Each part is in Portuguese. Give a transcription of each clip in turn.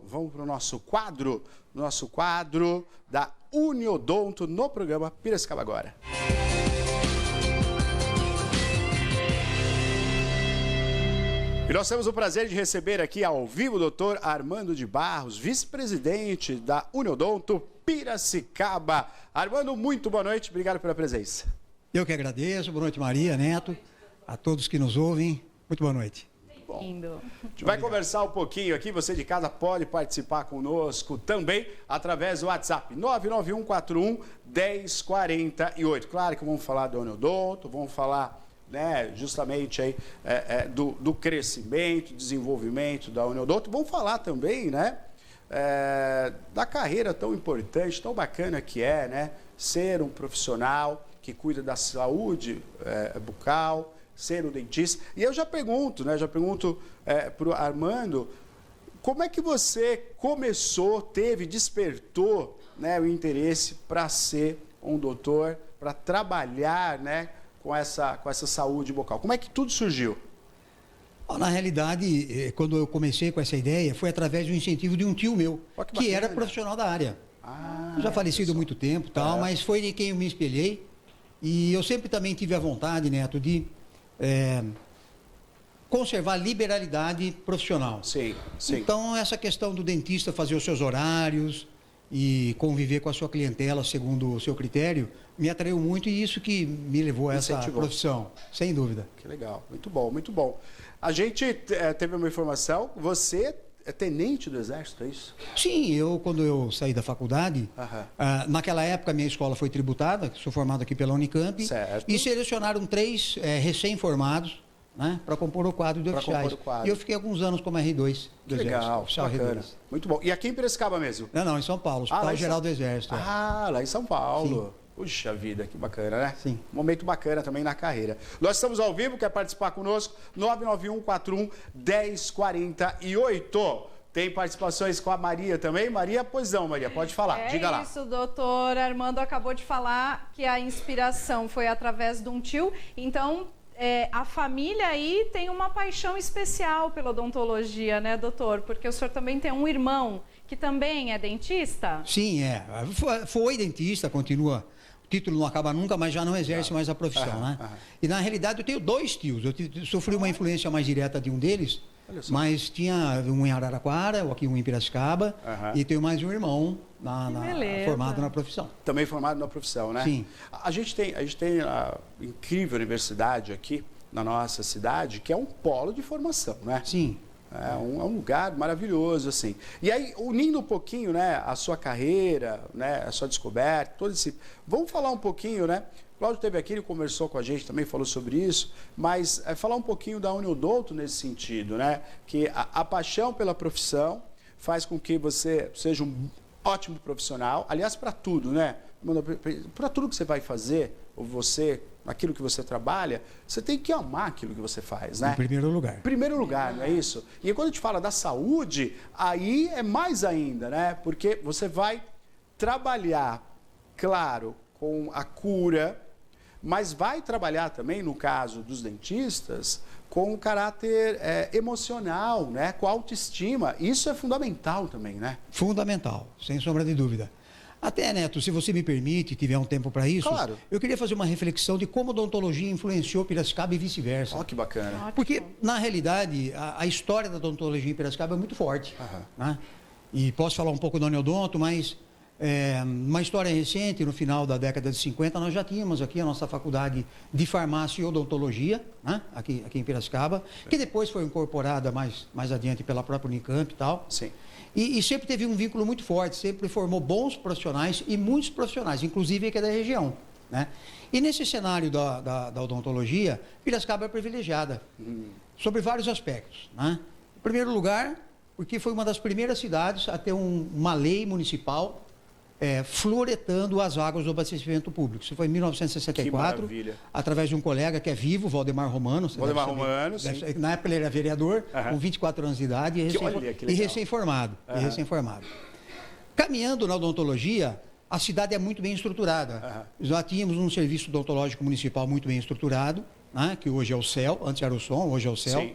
Vamos para o nosso quadro da Uniodonto no programa Piracicaba Agora. E nós temos o prazer de receber aqui ao vivo o Dr. Armando de Barros, vice-presidente da Uniodonto Piracicaba. Armando, muito boa noite, obrigado pela presença. Eu que agradeço, boa noite Maria, Neto, a todos que nos ouvem, muito boa noite. Bom, a gente vai conversar um pouquinho aqui, você de casa pode participar conosco também através do WhatsApp 991411048. Claro que vamos falar do Uniodonto, vamos falar justamente aí, do crescimento, desenvolvimento da Uniodonto. Vamos falar também da carreira tão importante, tão bacana que ser um profissional que cuida da saúde bucal, ser um dentista. E eu já pergunto para o Armando, como é que você começou, despertou o interesse para ser um doutor, para trabalhar com essa saúde bucal? Como é que tudo surgiu? Na realidade, quando eu comecei com essa ideia, foi através do incentivo de um tio meu, que era profissional da área. Já falecido há muito tempo, mas foi de quem eu me espelhei. E eu sempre também tive a vontade, Neto, de conservar a liberalidade profissional. Sim. Então, essa questão do dentista fazer os seus horários e conviver com a sua clientela segundo o seu critério, me atraiu muito e isso que me levou a essa profissão, sem dúvida. Que legal, muito bom, muito bom. A gente teve uma informação, você é tenente do Exército, é isso? Sim, quando eu saí da faculdade, naquela época minha escola foi tributada, sou formado aqui pela Unicamp, certo. E selecionaram 3 recém-formados para compor o quadro de oficiais. E eu fiquei alguns anos como R2 do legal, Exército. Bacana. R2. Muito bom. E aqui em Piracicaba mesmo? Não, em São Paulo, Hospital Geral do Exército. Lá em São Paulo. Sim. Puxa vida, que bacana, né? Sim. Momento bacana também na carreira. Nós estamos ao vivo, quer participar conosco? 991411048. Tem participações com a Maria também? Maria, pois não, Maria, pode falar, diga lá. É isso, doutor Armando acabou de falar que a inspiração foi através de um tio, então a família aí tem uma paixão especial pela odontologia, né, doutor? Porque o senhor também tem um irmão que também é dentista? Sim, foi dentista, continua. O título não acaba nunca, mas já não exerce mais a profissão, E na realidade eu tenho 2 tios. Eu sofri uma influência mais direta de um deles, mas tinha um em Araraquara, aqui um em Piracicaba, e tenho mais um irmão formado na profissão. Também formado na profissão, né? Sim. A gente tem a incrível universidade aqui na nossa cidade, que é um polo de formação, né? Sim. É um lugar maravilhoso, assim. E aí, unindo um pouquinho, a sua carreira, a sua descoberta, todo esse... Vamos falar um pouquinho, O Cláudio esteve aqui, ele conversou com a gente, também falou sobre isso, mas falar um pouquinho da Uniodonto nesse sentido, Que a paixão pela profissão faz com que você seja um ótimo profissional, aliás, para tudo, Para tudo que você vai fazer, ou aquilo que você trabalha, você tem que amar aquilo que você faz, Em primeiro lugar. Em primeiro lugar, não é isso? E quando a gente fala da saúde, aí é mais ainda, Porque você vai trabalhar, claro, com a cura, mas vai trabalhar também, no caso dos dentistas, com o caráter emocional, com a autoestima. Isso é fundamental também, Fundamental, sem sombra de dúvida. Até, Neto, se você me permite, tiver um tempo para isso, claro. Eu queria fazer uma reflexão de como a odontologia influenciou Piracicaba e vice-versa. Que bacana. Porque, na realidade, a história da odontologia em Piracicaba é muito forte. E posso falar um pouco da Uniodonto, mas uma história recente, no final da década de 50, nós já tínhamos aqui a nossa faculdade de farmácia e odontologia, aqui em Piracicaba, que depois foi incorporada mais adiante pela própria Unicamp e tal. Sim. E sempre teve um vínculo muito forte, sempre formou bons profissionais e muitos profissionais, inclusive aqui da região. E nesse cenário da odontologia, Piracicaba é privilegiada, sobre vários aspectos. Em primeiro lugar, porque foi uma das primeiras cidades a ter uma lei municipal fluoretando as águas do abastecimento público. Isso foi em 1964, através de um colega que é vivo, Valdemar Romano. Valdemar Romano, sim. Na época ele era vereador, com 24 anos de idade e recém-formado. Caminhando na odontologia, a cidade é muito bem estruturada. Já tínhamos um serviço odontológico municipal muito bem estruturado, que hoje é o CEL, antes era o SOM, hoje é o CEL.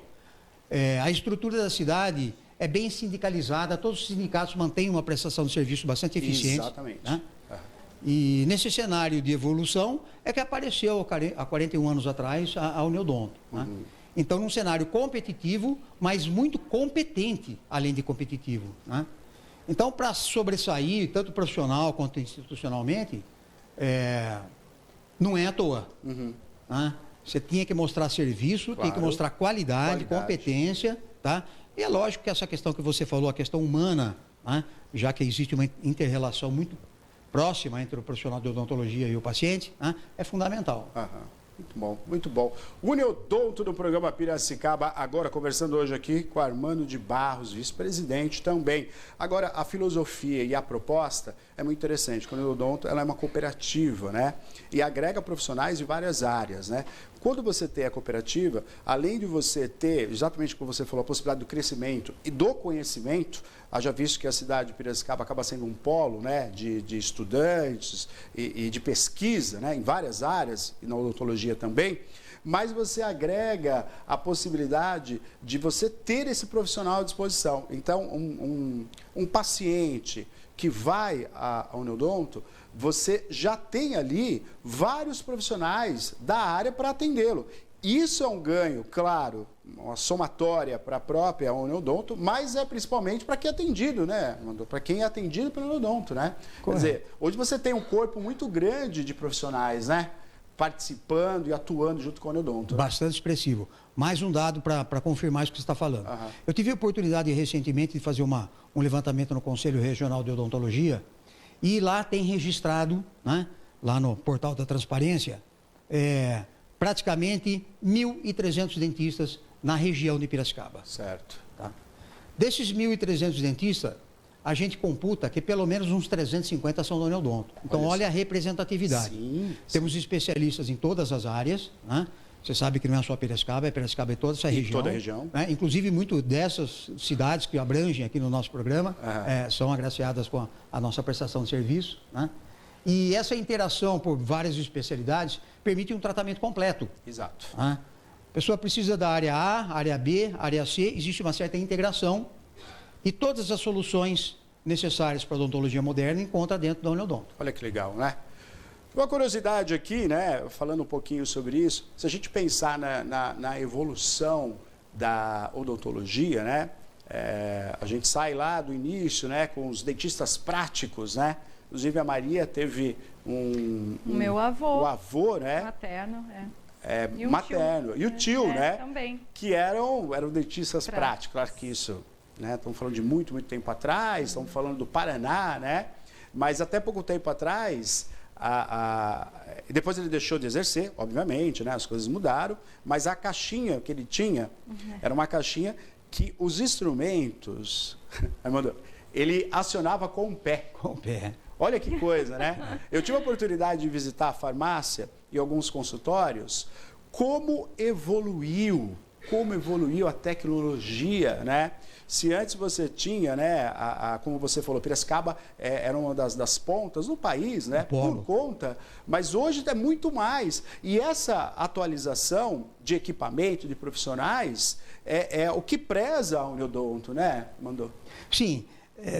A estrutura da cidade é bem sindicalizada, todos os sindicatos mantêm uma prestação de serviço bastante eficiente. Exatamente. Né? E nesse cenário de evolução é que apareceu há 41 anos atrás a Uniodonto. Né? Então, num cenário competitivo, mas muito competente, além de competitivo. Né? Então, para sobressair, tanto profissional quanto institucionalmente, não é à toa. Né? Você tinha que mostrar serviço, tem que mostrar qualidade, competência. Tá? E é lógico que essa questão que você falou, a questão humana, né? Já que existe uma inter-relação muito próxima entre o profissional de odontologia e o paciente, né? É fundamental. Muito bom, muito bom. Uniodonto do programa Piracicaba, agora conversando hoje aqui com Armando de Barros, vice-presidente também. Agora, a filosofia e a proposta é muito interessante. A Uniodonto, ela é uma cooperativa, né? E agrega profissionais de várias áreas, né? Quando você tem a cooperativa, além de você ter, exatamente como você falou, a possibilidade do crescimento e do conhecimento, haja visto que a cidade de Piracicaba acaba sendo um polo, né, de estudantes e de pesquisa, né, em várias áreas, e na odontologia também, mas você agrega a possibilidade de você ter esse profissional à disposição. Então, um paciente que vai à Uniodonto, você já tem ali vários profissionais da área para atendê-lo. Isso é um ganho, claro, uma somatória para a própria Uniodonto, mas é principalmente para quem é atendido, né? Para quem é atendido pelo Uniodonto, né? Quer dizer, hoje você tem um corpo muito grande de profissionais, né? Participando e atuando junto com o Uniodonto. Bastante expressivo. Mais um dado para confirmar isso que você está falando. Eu tive a oportunidade recentemente de fazer um levantamento no Conselho Regional de Odontologia e lá tem registrado, né, lá no portal da transparência, praticamente 1.300 dentistas na região de Piracicaba. Certo. Tá? Desses 1.300 dentistas, a gente computa que pelo menos uns 350 são da Uniodonto. Então, olha a representatividade. Sim, Temos especialistas em todas as áreas, né? Você sabe que não é só Piracicaba é toda essa região. Toda a região. Né? Inclusive, muito dessas cidades que abrangem aqui no nosso programa são agraciadas com a nossa prestação de serviço. Né? E essa interação por várias especialidades permite um tratamento completo. Exato. Né? A pessoa precisa da área A, área B, área C, existe uma certa integração e todas as soluções necessárias para a odontologia moderna encontra dentro da Uniodonto. Olha que legal, né? Uma curiosidade aqui, né, falando um pouquinho sobre isso, se a gente pensar na evolução da odontologia, né, a gente sai lá do início, né, com os dentistas práticos, né, inclusive a Maria teve o meu avô, o avô, né, materno, e materno, e o tio, né, também. que eram dentistas práticos, claro que isso, né, estamos falando de muito, muito tempo atrás, estamos falando do Paraná, né, mas até pouco tempo atrás... Depois ele deixou de exercer, obviamente, né? As coisas mudaram, mas a caixinha que ele tinha era uma caixinha que os instrumentos, Armando, ele acionava com o pé. Com o pé. Olha que coisa, né? Eu tive a oportunidade de visitar a farmácia e alguns consultórios, como evoluiu a tecnologia, né? Se antes você tinha, né, como você falou, Piracicaba era uma das pontas do país, né, por conta, mas hoje é muito mais. E essa atualização de equipamento, de profissionais, é o que preza a Uniodonto, né, Mandou? Sim.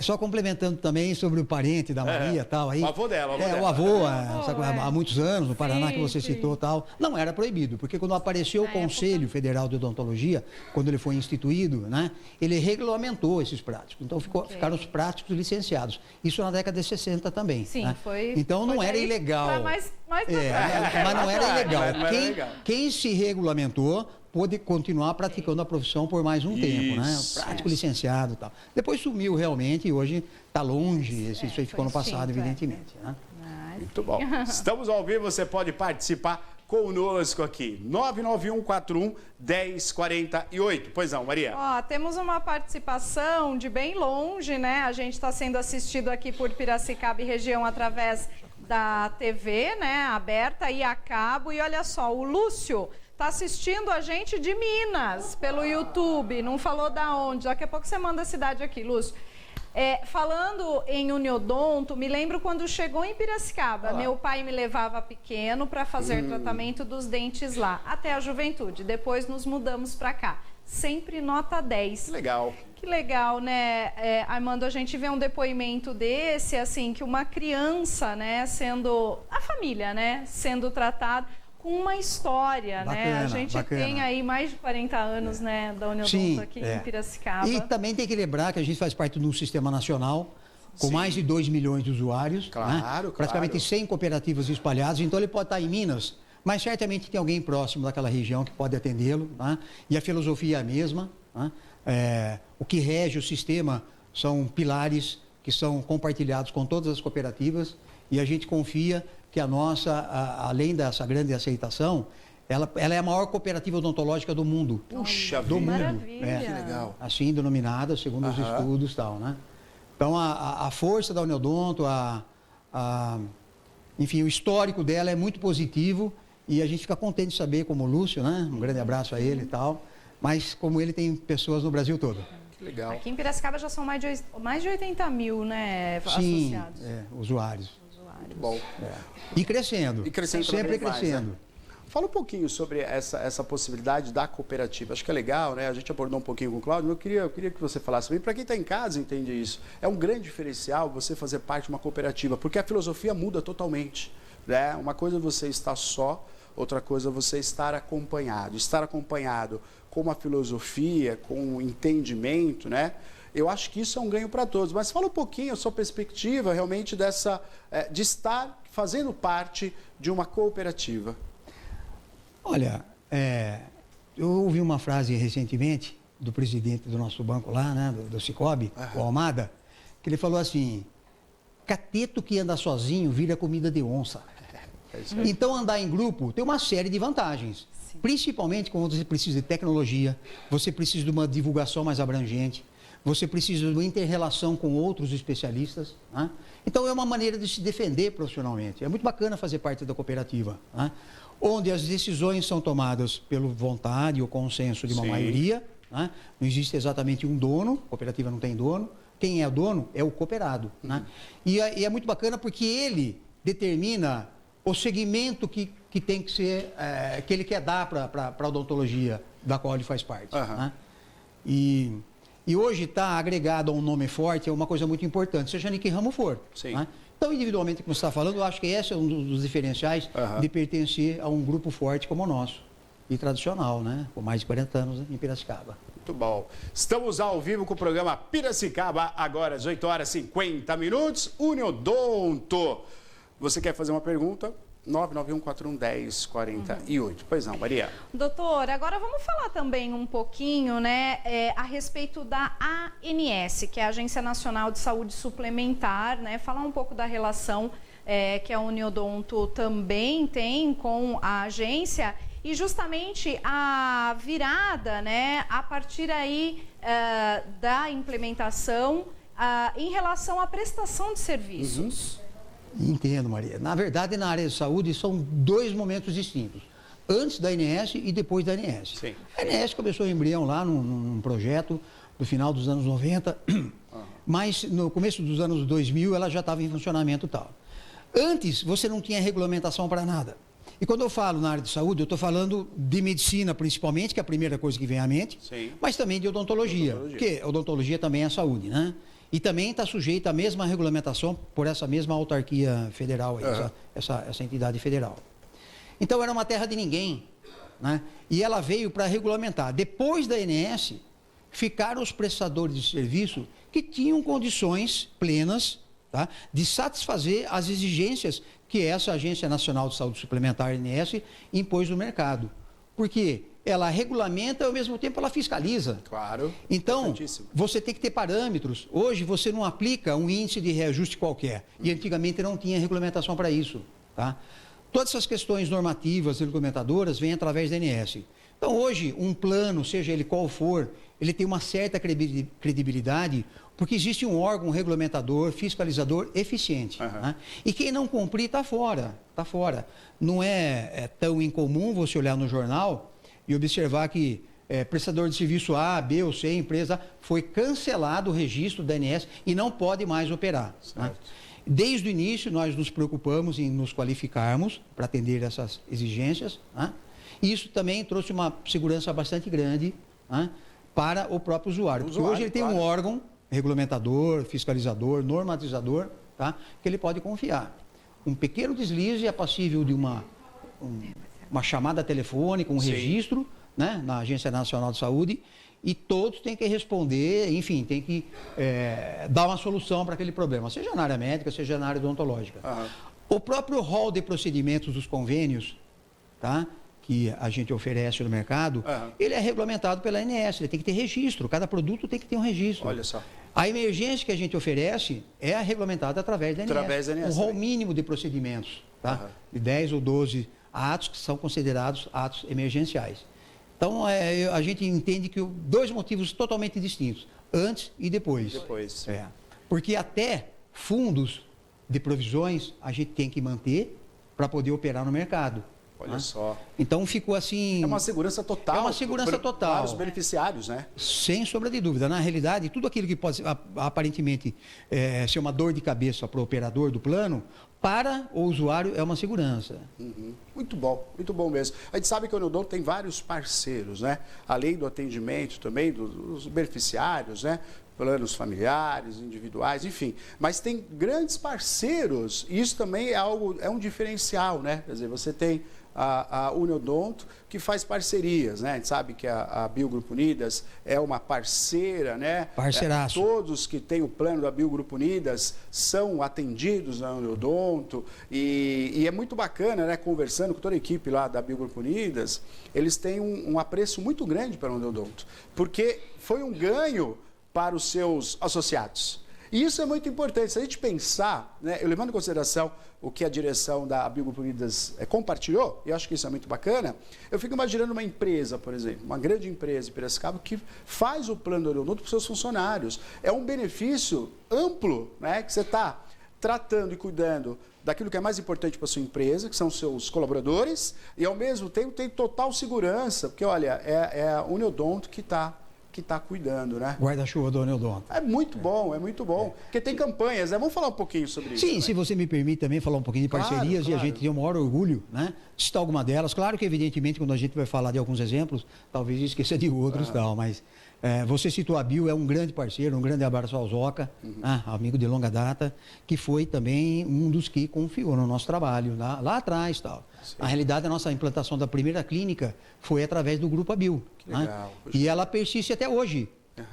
Só complementando também sobre o parente da Maria tal aí. O avô dela, o avô, há muitos anos, no Paraná, que você citou tal. Não era proibido, porque quando apareceu o Conselho Federal de Odontologia, quando ele foi instituído, né, ele regulamentou esses práticos. Então ficaram os práticos licenciados. Isso na década de 60 também. Sim, né? foi. Então não era ilegal. Mas não era ilegal. Quem se regulamentou pôde continuar praticando a profissão por mais um tempo, né? Prático licenciado e tal. Depois sumiu realmente e hoje está longe, isso aí ficou no passado, evidentemente. Né? Muito bom. Estamos ao vivo, você pode participar conosco aqui. 99141-1048. Pois não, Maria? Ó, temos uma participação de bem longe, né? A gente está sendo assistido aqui por Piracicaba e região através da TV, né? Aberta e a cabo. E olha só, o Lúcio está assistindo a gente de Minas, pelo YouTube, não falou da onde. Daqui a pouco você manda a cidade aqui, Lúcio. Falando em Uniodonto, me lembro quando chegou em Piracicaba. Meu pai me levava pequeno para fazer tratamento dos dentes lá, até a juventude. Depois nos mudamos para cá. sempre nota 10. Legal. Que legal, né, Armando, a gente vê um depoimento desse, assim, que uma criança, né, a família, né, sendo tratada com uma história, bacana, né? A gente bacana. tem aí mais de 40 anos, né, da Uniodonto aqui em Piracicaba. E também tem que lembrar que a gente faz parte de um sistema nacional com Sim. mais de 2 milhões de usuários, Claro, praticamente 100 cooperativas espalhadas, então ele pode estar em Minas, mas certamente tem alguém próximo daquela região que pode atendê-lo, né? E a filosofia é a mesma, né? O que rege o sistema são pilares que são compartilhados com todas as cooperativas e a gente confia que a nossa, além dessa grande aceitação, ela é a maior cooperativa odontológica do mundo. Puxa do vida. mundo. Maravilha. Que legal. Assim denominada, segundo os estudos e tal, né? Então, a força da Uniodonto, enfim, o histórico dela é muito positivo e a gente fica contente de saber, como o Lúcio, né? Um grande abraço a ele e tal, mas como ele tem pessoas no Brasil todo. Que legal. Aqui em Piracicaba já são mais de 80 mil, né, Sim, associados. usuários. Muito bom. E crescendo. E crescendo sempre cada vez mais, crescendo. né? Fala um pouquinho sobre essa possibilidade da cooperativa. Acho que é legal, né? A gente abordou um pouquinho com o Cláudio, mas eu queria que você falasse também. Para quem está em casa entende isso. É um grande diferencial você fazer parte de uma cooperativa, porque a filosofia muda totalmente. Né? Uma coisa é você estar só, outra coisa é você estar acompanhado. Estar acompanhado com uma filosofia, com um entendimento, né? Eu acho que isso é um ganho para todos. Mas fala um pouquinho a sua perspectiva realmente de estar fazendo parte de uma cooperativa. Olha, eu ouvi uma frase recentemente do presidente do nosso banco lá, né, do Cicobi, o Almada, que ele falou assim: cateto que anda sozinho vira comida de onça. Então, andar em grupo tem uma série de vantagens. Sim. Principalmente quando você precisa de tecnologia, você precisa de uma divulgação mais abrangente, você precisa de uma inter-relação com outros especialistas. Né? Então, é uma maneira de se defender profissionalmente. É muito bacana fazer parte da cooperativa, né? Onde as decisões são tomadas pela vontade ou consenso de uma maioria. Né? Não existe exatamente um dono, a cooperativa não tem dono. Quem é o dono é o cooperado. Né? E é muito bacana porque ele determina o segmento que tem que ser, que ele quer dar para a odontologia da qual ele faz parte. Né? E hoje estar agregado a um nome forte é uma coisa muito importante, seja em que ramo for. Né? Então, individualmente, como você está falando, eu acho que esse é um dos diferenciais de pertencer a um grupo forte como o nosso. E tradicional, né? Com mais de 40 anos em Piracicaba. Muito bom. Estamos ao vivo com o programa Piracicaba, agora às 8h50. Uniodonto. Você quer fazer uma pergunta? 991411048. Pois não, Maria. Doutor, agora vamos falar também um pouquinho, né, a respeito da ANS, que é a Agência Nacional de Saúde Suplementar, né? Falar um pouco da relação que a Uniodonto também tem com a agência e justamente a virada, né, a partir aí da implementação em relação à prestação de serviços. Entendo, Maria. Na verdade, na área de saúde, são dois momentos distintos. Antes da ANS e depois da ANS. Sim. A ANS começou em embrião lá num projeto do final dos anos 90, mas no começo dos anos 2000 ela já estava em funcionamento e tal. Antes, você não tinha regulamentação para nada. E quando eu falo na área de saúde, eu estou falando de medicina principalmente, que é a primeira coisa que vem à mente, mas também de odontologia, porque odontologia também é saúde, né? E também está sujeita à mesma regulamentação por essa mesma autarquia federal, essa entidade federal. Então, era uma terra de ninguém, né? E ela veio para regulamentar. Depois da ANS, ficaram os prestadores de serviço que tinham condições plenas, tá, de satisfazer as exigências que essa Agência Nacional de Saúde Suplementar, ANS, impôs no mercado. Por quê? Ela regulamenta e, ao mesmo tempo, ela fiscaliza. Claro. Então, você tem que ter parâmetros. Hoje, você não aplica um índice de reajuste qualquer. E antigamente não tinha regulamentação para isso. Tá? Todas essas questões normativas e regulamentadoras vêm através da ANS. Então, hoje, um plano, seja ele qual for, ele tem uma certa credibilidade, porque existe um órgão regulamentador, fiscalizador eficiente. Né? E quem não cumprir está fora. Está fora. Não é tão incomum você olhar no jornal e observar que prestador de serviço A, B ou C, empresa, foi cancelado o registro da ANS e não pode mais operar. Né? Desde o início, nós nos preocupamos em nos qualificarmos para atender essas exigências. Né? E isso também trouxe uma segurança bastante grande né, para o próprio usuário. Porque hoje ele tem um órgão regulamentador, fiscalizador, normatizador, tá, que ele pode confiar. Um pequeno deslize é passível de uma chamada telefônica, um Sim. registro, né, na Agência Nacional de Saúde, e todos têm que responder, enfim, tem que dar uma solução para aquele problema, seja na área médica, seja na área odontológica. O próprio rol de procedimentos dos convênios, tá, que a gente oferece no mercado, ele é regulamentado pela ANS, ele tem que ter registro, cada produto tem que ter um registro. Olha só. A emergência que a gente oferece é regulamentada através da ANS. Através da ANS. Um rol mínimo de procedimentos, tá? De 10 ou 12 atos que são considerados atos emergenciais. Então, a gente entende que dois motivos totalmente distintos, antes e depois. Depois. Porque até fundos de provisões a gente tem que manter para poder operar no mercado. Olha só. Então ficou assim... É uma segurança total. É uma segurança total. Para os beneficiários, né? Sem sombra de dúvida. Na realidade, tudo aquilo que pode aparentemente ser uma dor de cabeça para o operador do plano, para o usuário é uma segurança. Muito bom mesmo. A gente sabe que o Uniodonto tem vários parceiros, né? Além do atendimento também dos beneficiários, né? Planos familiares, individuais, enfim. Mas tem grandes parceiros, e isso também é um diferencial, né? Quer dizer, você tem a Uniodonto, que faz parcerias, né? A gente sabe que a Biogrupo Unidas é uma parceira, né? Parceiraço. Todos que têm o plano da Biogrupo Unidas são atendidos na Uniodonto, e é muito bacana, né? Conversando com toda a equipe lá da Biogrupo Unidas, eles têm um apreço muito grande para a Uniodonto, porque foi um ganho para os seus associados. E isso é muito importante. Se a gente pensar, né, eu levando em consideração o que a direção da Biogrupo Unidas compartilhou, e eu acho que isso é muito bacana, eu fico imaginando uma empresa, por exemplo, uma grande empresa de Piracicaba que faz o plano do Uniodonto para os seus funcionários. É um benefício amplo, né, que você está tratando e cuidando daquilo que é mais importante para a sua empresa, que são os seus colaboradores, e ao mesmo tempo tem total segurança, porque, olha, é a Uniodonto que está cuidando, né? Guarda-chuva do Uniodonto. É muito bom. Porque tem campanhas, né? Vamos falar um pouquinho sobre isso. Sim, também. Se você me permite também falar um pouquinho de parcerias, claro. E a gente tem o maior orgulho, né? De citar alguma delas. Claro que, evidentemente, quando a gente vai falar de alguns exemplos, talvez esqueça de outros e tal, mas você citou a Bio, é um grande parceiro, um grande abraço ao Zoca, amigo de longa data, que foi também um dos que confiou no nosso trabalho, lá atrás tal. Sim. Na realidade, a nossa implantação da primeira clínica foi através do Grupo Abil. Que legal. Né? E ela persiste até hoje,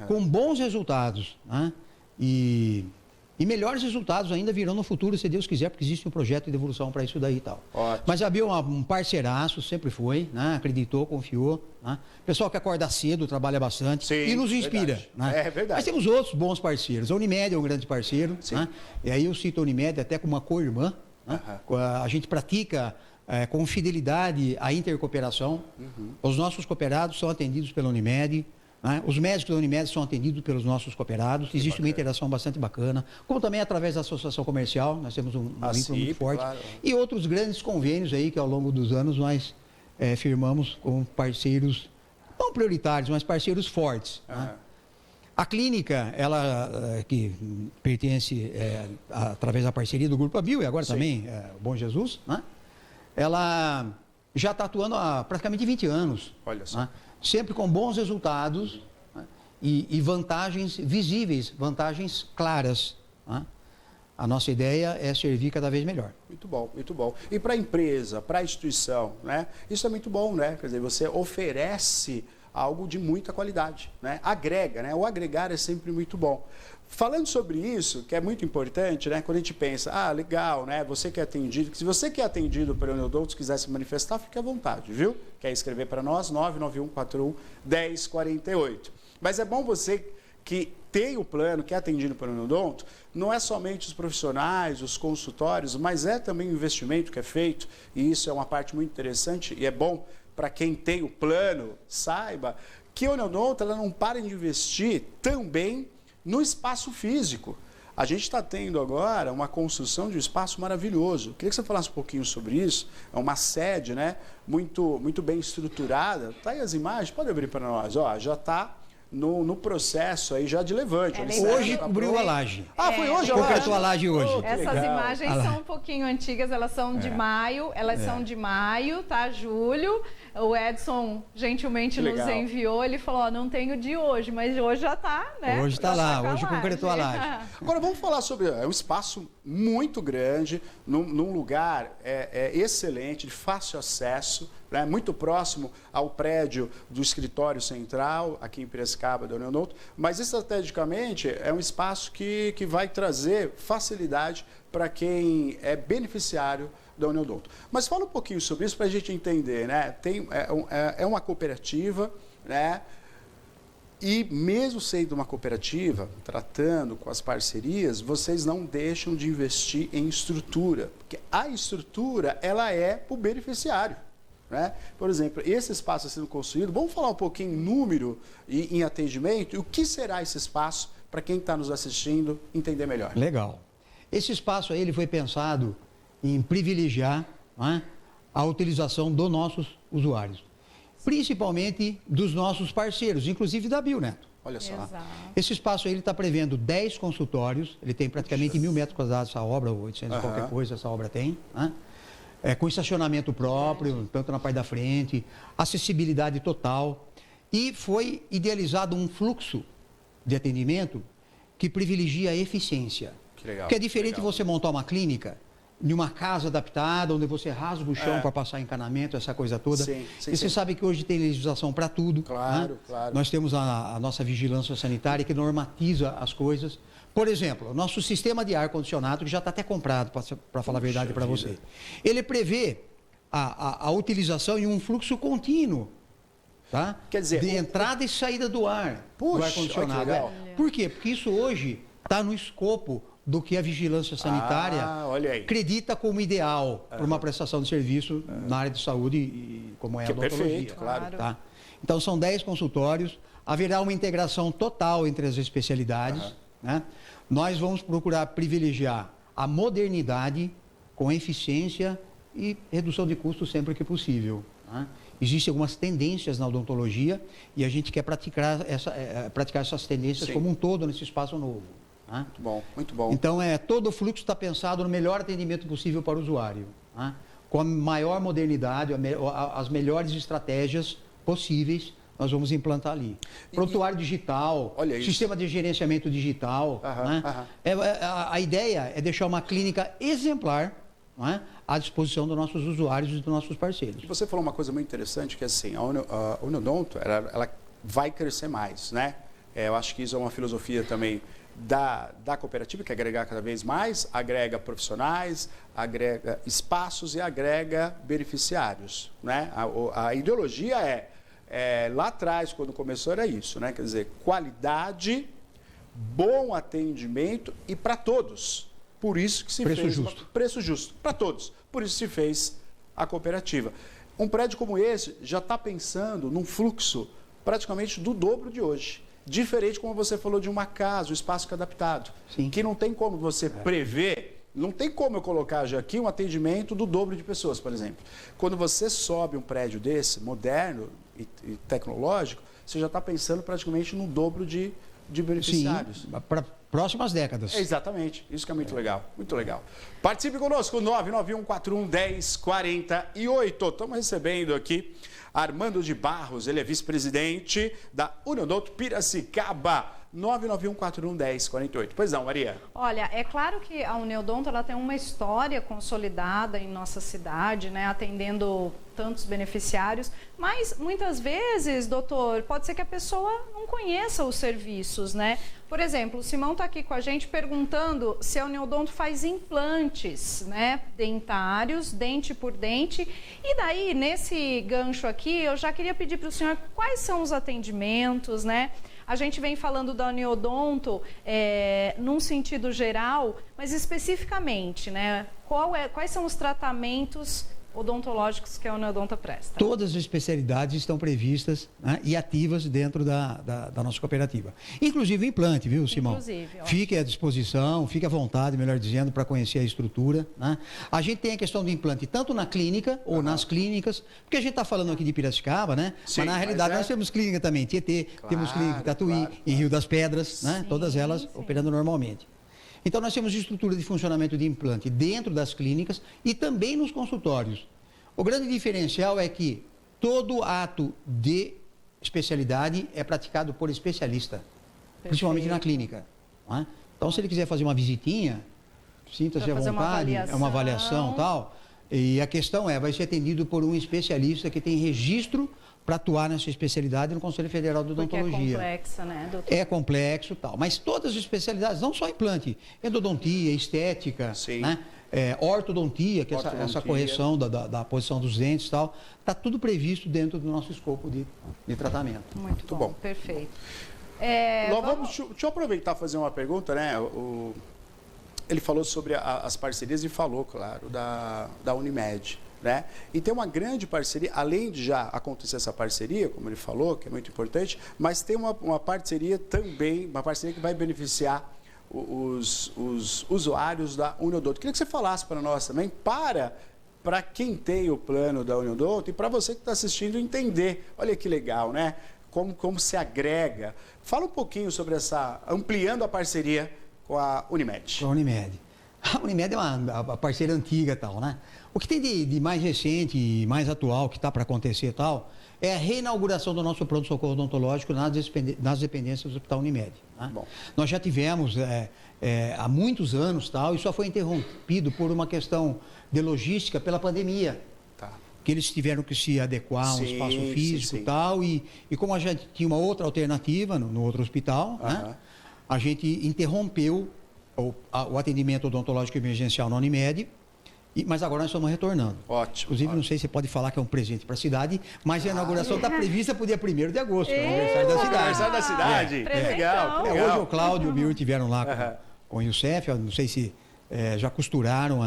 com bons resultados. Né? E melhores resultados ainda virão no futuro, se Deus quiser, porque existe um projeto de evolução para isso daí e tal. Ótimo. Mas a Bio é um parceiraço, sempre foi, né? Acreditou, confiou. Né? Pessoal que acorda cedo, trabalha bastante. Sim, e nos inspira. verdade. Né? É verdade. Mas temos outros bons parceiros. A Unimed é um grande parceiro. Né? E aí eu cito a Unimed até como uma co-irmã. Né? A gente pratica com fidelidade a intercooperação. Os nossos cooperados são atendidos pela Unimed. Né? Os médicos da Unimed são atendidos pelos nossos cooperados. Existe uma interação bastante bacana. Como também através da associação comercial, nós temos um vínculo muito forte. Claro. E outros grandes convênios aí que ao longo dos anos nós firmamos com parceiros, não prioritários, mas parceiros fortes. Né? A clínica, ela que pertence através da parceria do Grupo Abil e agora também o Bom Jesus, né? Ela já está atuando há praticamente 20 anos. Olha só. Né? Sempre com bons resultados, né? e vantagens visíveis, vantagens claras. Né? A nossa ideia é servir cada vez melhor. Muito bom, muito bom. E para a empresa, para a instituição, né? Isso é muito bom, né? Quer dizer, você oferece algo de muita qualidade, né? Agrega, né? O agregar é sempre muito bom. Falando sobre isso, que é muito importante, né? Quando a gente pensa, legal, né? Você que é atendido, se você que é atendido pelo Uniodonto, se quiser se manifestar, fique à vontade, viu? Quer escrever para nós? 99141-1048. Mas é bom você que tem o plano, que é atendido pelo Uniodonto, não é somente os profissionais, os consultórios, mas é também o investimento que é feito, e isso é uma parte muito interessante, e é bom para quem tem o plano, saiba que a Uniodonto, ela não para de investir também no espaço físico. A gente está tendo agora uma construção de um espaço maravilhoso. Queria que você falasse um pouquinho sobre isso. É uma sede, né, muito bem estruturada. Tá aí as imagens, pode abrir para nós. Ó, já está no processo aí já de levante. Hoje cobriu a laje. Foi hoje a laje? Completou a laje hoje. Essas imagens são um pouquinho antigas, elas são de maio, tá, Júlio? O Edson gentilmente nos enviou, ele falou, não tenho de hoje, mas hoje já tá, né? Hoje tá lá, hoje concretou a laje. Agora vamos falar sobre um espaço muito grande, num lugar excelente, de fácil acesso, né, muito próximo ao prédio do escritório central, aqui em Piracicaba, da União Odonto, mas estrategicamente é um espaço que vai trazer facilidade para quem é beneficiário da União Odonto. Mas fala um pouquinho sobre isso para a gente entender, né? É uma cooperativa, né? E mesmo sendo uma cooperativa, tratando com as parcerias, vocês não deixam de investir em estrutura, porque a estrutura ela é para o beneficiário. Né? Por exemplo, esse espaço sendo construído, vamos falar um pouquinho em número e em atendimento, e o que será esse espaço para quem está nos assistindo entender melhor. Legal. Esse espaço aí ele foi pensado em privilegiar, né, a utilização dos nossos usuários, principalmente dos nossos parceiros, inclusive da Bioneto. Olha só. Exato. Esse espaço aí ele está prevendo 10 consultórios, ele tem praticamente 1.000 metros quadrados essa obra, 800 qualquer coisa essa obra tem, né? Com estacionamento próprio, tanto na parte da frente, acessibilidade total. E foi idealizado um fluxo de atendimento que privilegia a eficiência. Que legal. Porque é diferente de você montar uma clínica em uma casa adaptada, onde você rasga o chão para passar encanamento, essa coisa toda. Sim, e você sabe que hoje tem legislação para tudo. Claro, né? claro. Nós temos a nossa vigilância sanitária que normatiza as coisas. Por exemplo, nosso sistema de ar-condicionado, que já está até comprado, para falar a verdade para você. Ele prevê a utilização em um fluxo contínuo, tá? Quer dizer, de entrada e saída do ar, do ar-condicionado. Por quê? Porque isso hoje está no escopo do que a vigilância sanitária acredita como ideal para uma prestação de serviço na área de saúde, e como é a odontologia. Perfeito, claro. Tá? Então, são 10 consultórios, haverá uma integração total entre as especialidades, né? Nós vamos procurar privilegiar a modernidade com eficiência e redução de custos sempre que possível. Né? Existem algumas tendências na odontologia e a gente quer praticar essas tendências como um todo nesse espaço novo. Né? Muito bom, muito bom. Então, todo o fluxo está pensado no melhor atendimento possível para o usuário. Né? Com a maior modernidade, as melhores estratégias possíveis, nós vamos implantar ali. Prontuário digital, sistema de gerenciamento digital. Né? A ideia é deixar uma clínica exemplar, né, à disposição dos nossos usuários e dos nossos parceiros. Você falou uma coisa muito interessante, que assim, a União Odonto, ela vai crescer mais, né? Eu acho que isso é uma filosofia também da cooperativa, que agregar cada vez mais, agrega profissionais, agrega espaços e agrega beneficiários, né? A ideologia lá atrás, quando começou, era isso, né? Quer dizer, qualidade, bom atendimento e para todos. Por isso que se fez preço justo para todos. Por isso se fez a cooperativa. Um prédio como esse já está pensando num fluxo praticamente do dobro de hoje. Diferente, como você falou, de uma casa, o espaço que é adaptado. Sim. Que não tem como você prever, não tem como eu colocar já aqui um atendimento do dobro de pessoas, por exemplo. Quando você sobe um prédio desse, moderno e tecnológico, você já está pensando praticamente no dobro de beneficiários. Sim, para próximas décadas. Exatamente, isso que é muito legal, muito legal. Participe conosco, 991411048. Estamos recebendo aqui Armando de Barros, ele é vice-presidente da União Odonto Piracicaba. 991411048. Pois não, Maria. Olha, é claro que a União Odonto ela tem uma história consolidada em nossa cidade, né, atendendo tantos beneficiários, mas muitas vezes, doutor, pode ser que a pessoa não conheça os serviços, né? Por exemplo, o Simão está aqui com a gente perguntando se a União Odonto faz implantes, né, dentários, dente por dente. E daí, nesse gancho aqui, eu já queria pedir para o senhor quais são os atendimentos, né? A gente vem falando da União Odonto num sentido geral, mas especificamente, né? Quais são os tratamentos odontológicos que a Uniodonta presta? Todas as especialidades estão previstas, né, e ativas dentro da nossa cooperativa. Inclusive o implante, viu, Simão? Inclusive, ó. Fique à disposição, fique à vontade, melhor dizendo, para conhecer a estrutura. Né? A gente tem a questão do implante tanto na clínica ou nas clínicas, porque a gente está falando aqui de Piracicaba, né? Sim, mas na realidade mas nós temos clínica também, Tietê, temos clínica em Tatuí, em Rio das Pedras, né? Todas elas operando normalmente. Então, nós temos estrutura de funcionamento de implante dentro das clínicas e também nos consultórios. O grande diferencial é que todo ato de especialidade é praticado por especialista, principalmente na clínica. Não é? Então, se ele quiser fazer uma visitinha, sinta-se à vontade, é uma avaliação e tal. E a questão vai ser atendido por um especialista que tem registro para atuar nessa especialidade no Conselho Federal de Odontologia. Porque é complexa, né, doutor? É complexo e tal. Mas todas as especialidades, não só implante, endodontia, estética, né? Ortodontia, que é essa correção da posição dos dentes e tal, está tudo previsto dentro do nosso escopo de tratamento. Muito bom. Perfeito. Deixa eu aproveitar e fazer uma pergunta, né? Ele falou sobre as parcerias e falou, claro, da Unimed. Né? E tem uma grande parceria, além de já acontecer essa parceria, como ele falou, que é muito importante, mas tem uma parceria também, uma parceria que vai beneficiar os usuários da Uniodonto. Queria que você falasse para nós também, para quem tem o plano da Uniodonto e para você que está assistindo entender. Olha que legal, né? Como se agrega. Fala um pouquinho sobre ampliando a parceria com a Unimed. Com a Unimed. A Unimed é uma parceira antiga e tal, né? O que tem de mais recente e mais atual que está para acontecer e tal é a reinauguração do nosso pronto-socorro odontológico nas dependências do Hospital Unimed. Né? Nós já tivemos há muitos anos tal, e só foi interrompido por uma questão de logística pela pandemia. Que eles tiveram que se adequar a um espaço físico e tal, e como a gente tinha uma outra alternativa no outro hospital, né? A gente interrompeu o atendimento odontológico emergencial na Unimed, mas agora nós estamos retornando. Ótimo. Inclusive, não sei se você pode falar que é um presente para a cidade, mas a inauguração está prevista para o dia 1º de agosto, que é o aniversário da cidade. Aniversário da cidade? Legal. Hoje o Cláudio e o Milton estiveram lá com o Youssef, não sei se já costuraram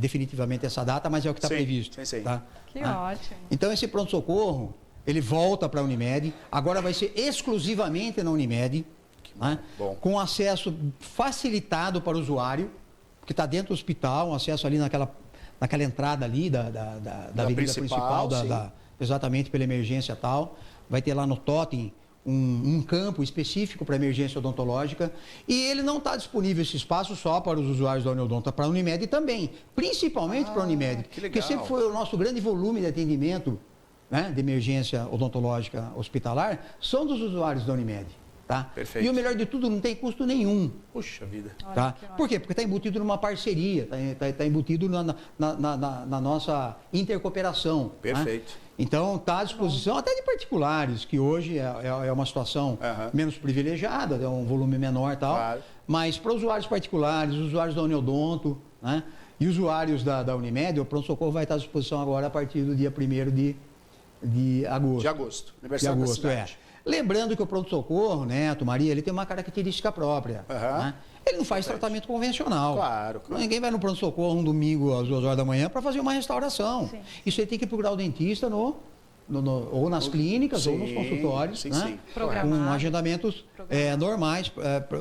definitivamente essa data, mas é o que está previsto. Sim. Tá? Que ótimo. Então, esse pronto-socorro, ele volta para a Unimed, agora vai ser exclusivamente na Unimed, né? Com acesso facilitado para o usuário, que está dentro do hospital, um acesso ali naquela entrada ali da avenida principal exatamente pela emergência tal. Vai ter lá no Totem um campo específico para emergência odontológica, e ele não está disponível esse espaço só para os usuários da Uniodonta, para a Unimed também, principalmente para a Unimed, porque sempre foi o nosso grande volume de atendimento, né, de emergência odontológica hospitalar, são dos usuários da Unimed. Tá? Perfeito. E o melhor de tudo, não tem custo nenhum. Puxa vida. Tá? Por quê? Porque está embutido numa parceria, está embutido na nossa intercooperação. Perfeito. Né? Então, está à disposição até de particulares, que hoje é uma situação menos privilegiada, é um volume menor e tal. Claro. Mas para usuários particulares, usuários da Uniodonto, né? E usuários da Unimed, o pronto-socorro vai estar à disposição agora a partir do dia 1º de agosto. De agosto. Aniversário da cidade. Lembrando que o pronto-socorro, Neto, Maria, ele tem uma característica própria. Né? Ele não faz tratamento convencional. Claro. Ninguém vai no pronto-socorro um domingo às 2 horas da manhã para fazer uma restauração. Sim. Isso aí tem que procurar o dentista ou nas clínicas ou nos consultórios, né? Com agendamentos normais,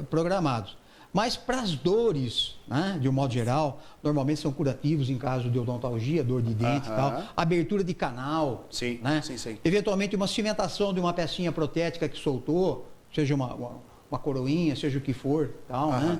programados. Mas para as dores, né, de um modo geral, normalmente são curativos em caso de odontalgia, dor de dente e tal, abertura de canal, né? Sim. Eventualmente uma cimentação de uma pecinha protética que soltou, seja uma coroinha, seja o que for, tal, né?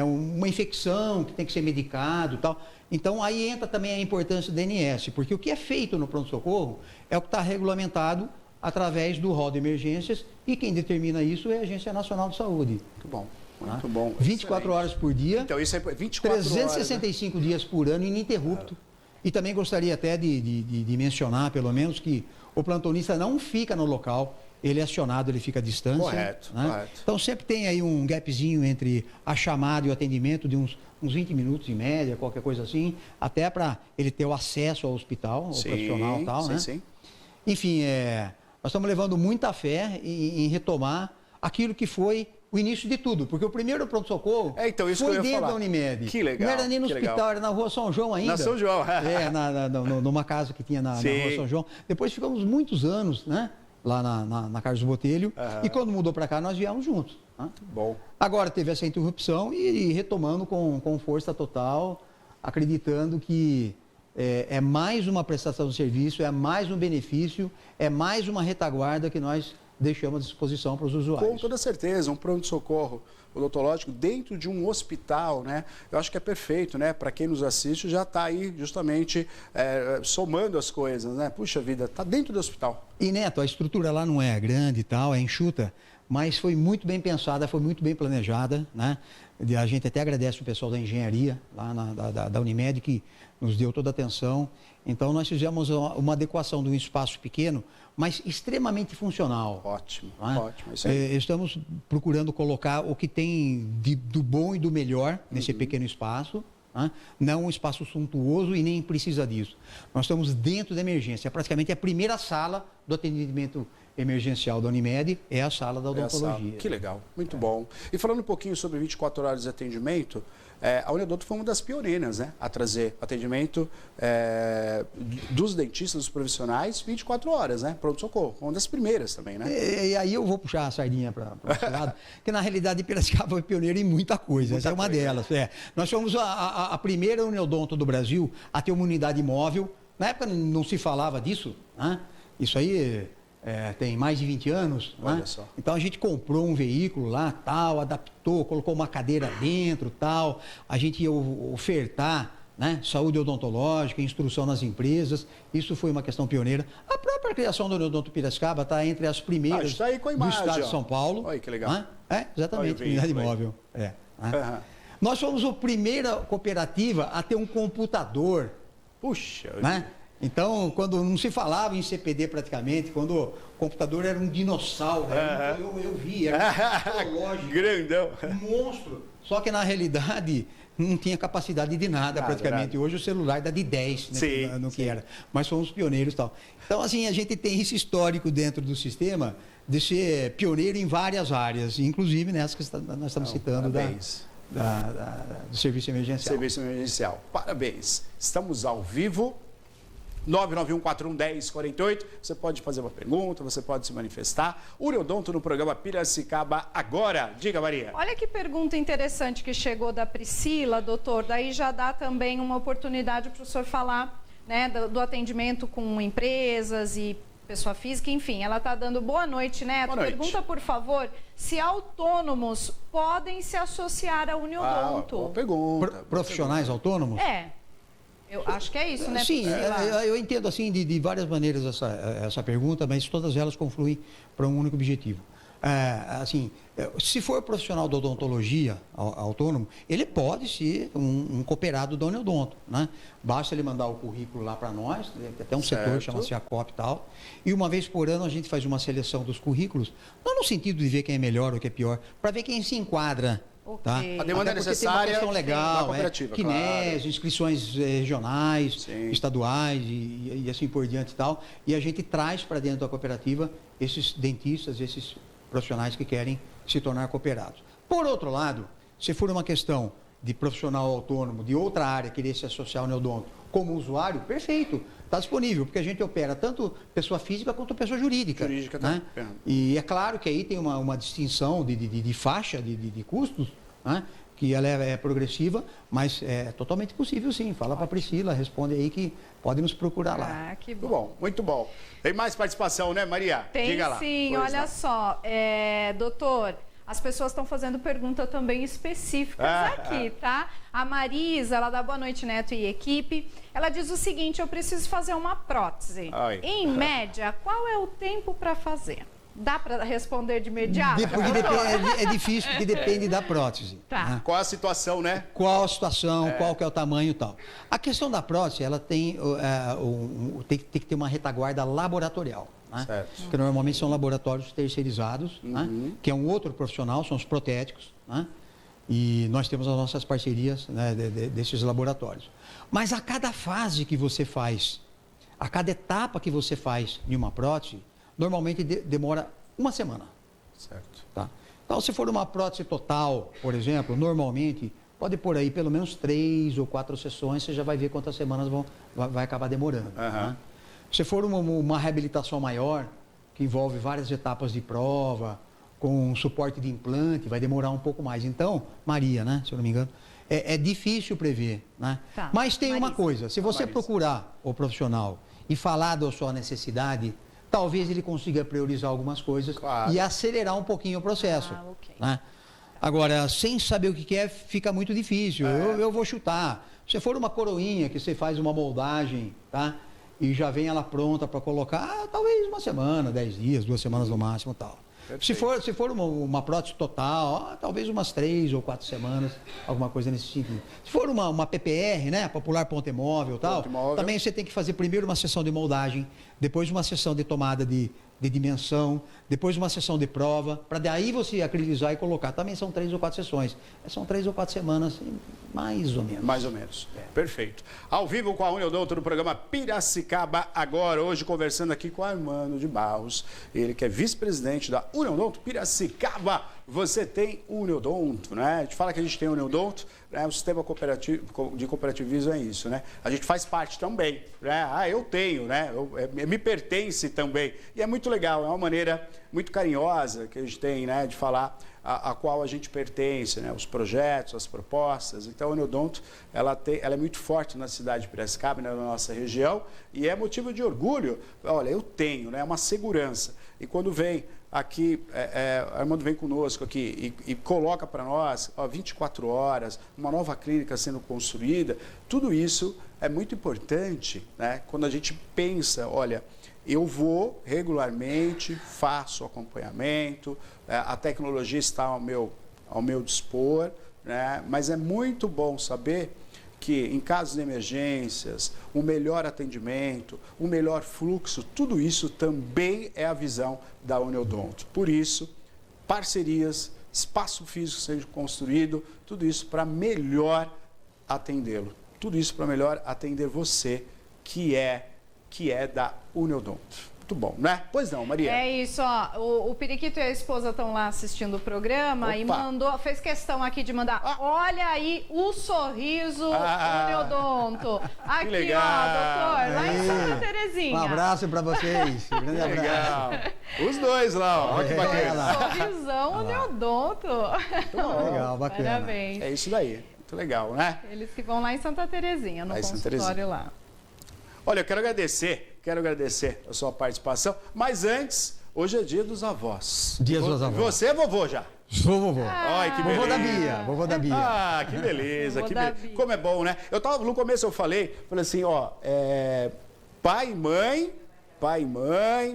Uma infecção que tem que ser medicado, tal. Então aí entra também a importância do DNS, porque o que é feito no pronto-socorro é o que está regulamentado através do rol de emergências, e quem determina isso é a Agência Nacional de Saúde. Muito bom. Muito bom. 24 horas por dia. Então, isso é 24 365 horas, né? dias por ano, ininterrupto. E também gostaria até de mencionar, pelo menos, que o plantonista não fica no local, ele é acionado, ele fica à distância. Correto. Então, sempre tem aí um gapzinho entre a chamada e o atendimento de uns 20 minutos em média, qualquer coisa assim, até para ele ter o acesso ao hospital, ao profissional e tal, né? Sim. Enfim, nós estamos levando muita fé em retomar aquilo que foi o início de tudo, porque o primeiro pronto-socorro então, isso foi que eu ia dentro falar. da Unimed. Que legal. Não era nem no que hospital, legal. era na Rua São João ainda. Na São João. Numa casa que tinha na Sim. Rua São João. Depois ficamos muitos anos, né? Lá na Carlos Botelho. E quando mudou para cá, nós viemos juntos. Né? Bom. Agora teve essa interrupção e retomando com força total, acreditando que é mais uma prestação de serviço, é mais um benefício, é mais uma retaguarda que nós deixamos à disposição para os usuários. Com toda certeza, um pronto-socorro odontológico dentro de um hospital, né? Eu acho que é perfeito, né? Para quem nos assiste, já está aí justamente somando as coisas, né? Puxa vida, está dentro do hospital. E, Neto, a estrutura lá não é grande e tal, é enxuta, mas foi muito bem pensada, foi muito bem planejada, né? A gente até agradece o pessoal da engenharia lá da Unimed que nos deu toda a atenção. Então, nós fizemos uma adequação de um espaço pequeno, mas extremamente funcional. Ótimo, Não é? ótimo. Isso aí. Estamos procurando colocar o que tem do bom e do melhor nesse pequeno espaço. Não um espaço suntuoso e nem precisa disso. Nós estamos dentro da emergência. Praticamente a primeira sala do atendimento emergencial da Unimed é a sala da odontologia. Que legal, muito bom. E falando um pouquinho sobre 24 horas de atendimento, a Uniodonto foi uma das pioneiras, né, a trazer atendimento dos dentistas, dos profissionais, 24 horas, né, pronto-socorro. Uma das primeiras também, né? E aí eu vou puxar a sardinha para esse lado, porque na realidade Piracicaba foi pioneiro em muita coisa, essa é uma delas. Nós fomos a primeira Uniodonto do Brasil a ter uma unidade móvel. Na época não se falava disso, né? Isso aí tem mais de 20 anos. Olha né? só. Então a gente comprou um veículo lá, tal, adaptou, colocou uma cadeira dentro, tal. A gente ia ofertar, né, saúde odontológica, instrução nas empresas. Isso foi uma questão pioneira. A própria criação do Uniodonto Piracicaba está entre as primeiras está aí com a do imagem, estado ó. de São Paulo. Olha que legal. Né? Exatamente, Olha o unidade veículo aí. móvel. Né? Aham. Nós fomos a primeira cooperativa a ter um computador, Puxa, né? Então, quando não se falava em CPD praticamente, quando o computador era um dinossauro, eu vi, era um tecnológico, grandão. um monstro. Só que na realidade não tinha capacidade de nada praticamente. Hoje o celular dá de 10, né, Sim, no que sim. era. Mas fomos pioneiros e tal. Então, assim, a gente tem esse histórico dentro do sistema de ser pioneiro em várias áreas, inclusive nessa que nós estamos citando Parabéns. do serviço emergencial. Serviço emergencial. Parabéns. Estamos ao vivo. 991411048. Você pode fazer uma pergunta, você pode se manifestar. Uniodonto no programa Piracicaba agora. Diga, Maria. Olha que pergunta interessante que chegou da Priscila, doutor. Daí já dá também uma oportunidade para o senhor falar, né, do atendimento com empresas e pessoa física, enfim. Ela está dando boa noite, né? Boa noite. Pergunta, por favor, se autônomos podem se associar à Uniodonto. Boa pergunta. Profissionais autônomos? Eu acho que é isso, né? Sim, Priscila? eu entendo assim de várias maneiras essa pergunta, mas todas elas confluem para um único objetivo. Se for profissional da odontologia autônomo, ele pode ser um cooperado da Uniodonto, né? Basta ele mandar o currículo lá para nós, tem até um setor que chama-se ACOP e tal, e uma vez por ano a gente faz uma seleção dos currículos, não no sentido de ver quem é melhor ou quem é pior, para ver quem se enquadra. Tá? Ok. A demanda Até porque necessária tem uma questão da legal, cooperativa, Kinésio, inscrições regionais, Sim. estaduais e assim por diante e tal. E a gente traz para dentro da cooperativa esses dentistas, esses profissionais que querem se tornar cooperados. Por outro lado, se for uma questão de profissional autônomo de outra área querer se associar ao Uniodonto como usuário, perfeito, está disponível, porque a gente opera tanto pessoa física quanto pessoa jurídica. Jurídica né? também. E é claro que aí tem uma distinção de faixa de custos, né? Que ela é progressiva, mas é totalmente possível sim. Fala para a Priscila, responde aí que pode nos procurar lá. Que Muito bom. bom, muito bom. Tem mais participação, né, Maria? Tem Diga lá. sim, Pois olha não. só, doutor, as pessoas estão fazendo perguntas também específicas aqui, tá? A Marisa, ela dá boa noite, Neto e equipe. Ela diz o seguinte: eu preciso fazer uma prótese. Ai. Em média, qual é o tempo para fazer? Dá para responder de imediato? É difícil, porque depende da prótese. Tá. Né? Qual a situação, né? Qual a situação, qual que é o tamanho e tal. A questão da prótese, ela tem que ter uma retaguarda laboratorial. Né? Certo. Que normalmente são laboratórios terceirizados, né? Que é um outro profissional, são os protéticos. Né? E nós temos as nossas parcerias, né, desses laboratórios. Mas a cada fase que você faz, a cada etapa que você faz de uma prótese, normalmente demora uma semana. Certo. Tá? Então, se for uma prótese total, por exemplo, normalmente, pode pôr aí pelo menos 3 ou 4 sessões, você já vai ver quantas semanas vai acabar demorando. Né? Se for uma reabilitação maior, que envolve várias etapas de prova, com suporte de implante, vai demorar um pouco mais. Então, Maria, né, se eu não me engano, é difícil prever. Né? Tá. Mas tem Marisa. uma coisa, se você procurar o profissional e falar da sua necessidade, talvez ele consiga priorizar algumas coisas e acelerar um pouquinho o processo. Ok. Né? Agora, sem saber o que é, fica muito difícil. Eu vou chutar. Se for uma coroinha que você faz uma moldagem, tá? E já vem ela pronta para colocar, talvez uma semana, 10 dias, 2 semanas no máximo, tal. Se for uma prótese total, talvez umas 3 ou 4 semanas, alguma coisa nesse sentido. Se for uma PPR, né, popular ponto móvel, tal, também você tem que fazer primeiro uma sessão de moldagem, depois uma sessão de tomada de dimensão, depois uma sessão de prova, para daí você acreditar e colocar. Também são 3 ou 4 sessões. São 3 ou 4 semanas, mais ou menos. Mais ou menos. Perfeito. Ao vivo com a Uniodonto no programa Piracicaba agora, hoje conversando aqui com Armando de Barros, ele que é vice-presidente da Uniodonto Piracicaba. Você tem Uniodonto, né? A gente fala que a gente tem Uniodonto, né? O sistema de cooperativismo é isso, né? A gente faz parte também, né? Eu tenho, né? Me pertence também. E é muito legal, é uma maneira muito carinhosa que a gente tem, né? De falar a qual a gente pertence, né? Os projetos, as propostas. Então, a Uniodonto, ela é muito forte na cidade de Piracicaba, né? Na nossa região, e é motivo de orgulho. Olha, eu tenho, né? Uma segurança. E quando vem aqui, Armando vem conosco aqui e coloca para nós 24 horas, uma nova clínica sendo construída, tudo isso é muito importante, né? Quando a gente pensa, olha, eu vou regularmente, faço acompanhamento, a tecnologia está ao meu dispor, né? Mas é muito bom saber que em casos de emergências, um melhor atendimento, um melhor fluxo, tudo isso também é a visão da Uniodonto. Por isso, parcerias, espaço físico sendo construído, tudo isso para melhor atendê-lo. Tudo isso para melhor atender você, que é da Uniodonto. Muito bom, né? Pois não, Maria? É isso, ó. O Periquito e a esposa estão lá assistindo o programa e fez questão aqui de mandar. Olha aí o sorriso Uniodonto. Aqui, legal. ó, doutor, lá em Santa Terezinha. Um abraço para vocês. Um grande abraço. Legal. Os dois lá, ó. Que bacana. Sorrisão Uniodonto. Legal, bacana. Parabéns. É isso daí. Muito legal, né? Eles que vão lá em Santa Terezinha, no consultório lá. Olha, eu quero agradecer a sua participação, mas antes, hoje é dia dos avós. Dia dos avós. Você é vovô já? Sou vovô. Ai, que beleza. Vovô da Bia. Ah, que beleza, que beleza. Como é bom, né? No começo eu falei assim, ó, pai e mãe,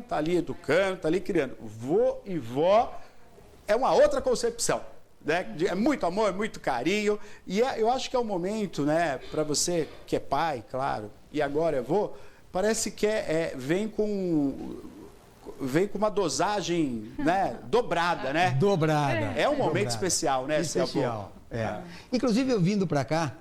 tá ali educando, tá ali criando. Vô e vó é uma outra concepção. Né? É muito amor, muito carinho, e eu acho que é o momento, né, para você que é pai, claro, e agora é vô, parece que vem com uma dosagem, né, dobrada, né? Dobrada. É um momento especial, né? Especial. Inclusive, eu vindo para cá,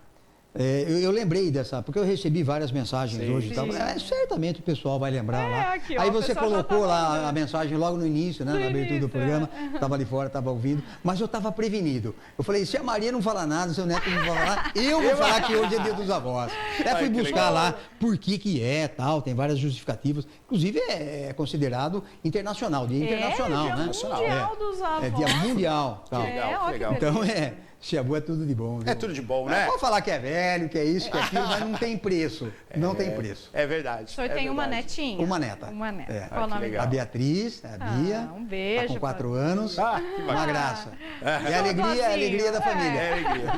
eu lembrei porque eu recebi várias mensagens hoje. Tal, certamente o pessoal vai lembrar lá. Aqui, ó, aí você colocou lá a mensagem logo no início, né? Na abertura do programa. Estava ali fora, estava ouvindo. Mas eu estava prevenido. Eu falei, se a Maria não falar nada, se o Neto não falar, eu vou falar que hoje é dia dos avós. Até fui buscar lá por que tal, tem várias justificativas. Inclusive é considerado internacional, dia internacional, dia né? Mundial dos avós. É dia mundial. Tal. Legal. Então se é boa, é tudo de bom. Viu? É tudo de bom, né? Pode falar que é velho, que é isso, que é aquilo, mas não tem preço. Não tem preço. É verdade. O senhor tem uma netinha? Uma neta. Uma neta. É. Qual o nome dela? A Beatriz, a Bia. Um beijo. Tá com 4 anos. Que bacana. Uma graça. E a alegria da família. É alegria.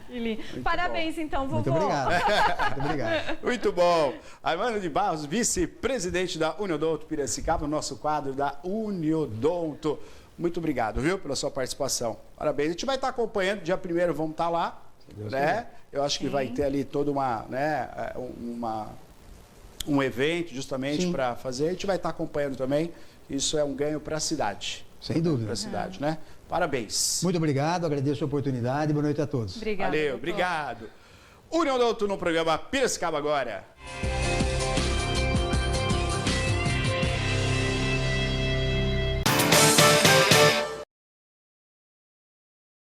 Que lindo. Parabéns, então, vovô. Muito obrigado. Muito obrigado. Muito bom. Armando de Barros, vice-presidente da Uniodonto Piracicaba, no nosso quadro da Uniodonto. Muito obrigado, viu, pela sua participação. Parabéns. A gente vai estar acompanhando, dia 1º vamos estar lá, né? Eu acho que vai ter ali toda um evento justamente para fazer. A gente vai estar acompanhando também. Isso é um ganho para a cidade. Sem dúvida. Para a cidade, né? Parabéns. Muito obrigado, agradeço a oportunidade. Boa noite a todos. Obrigada. Valeu, obrigado. Uniodonto no programa Piracicaba agora.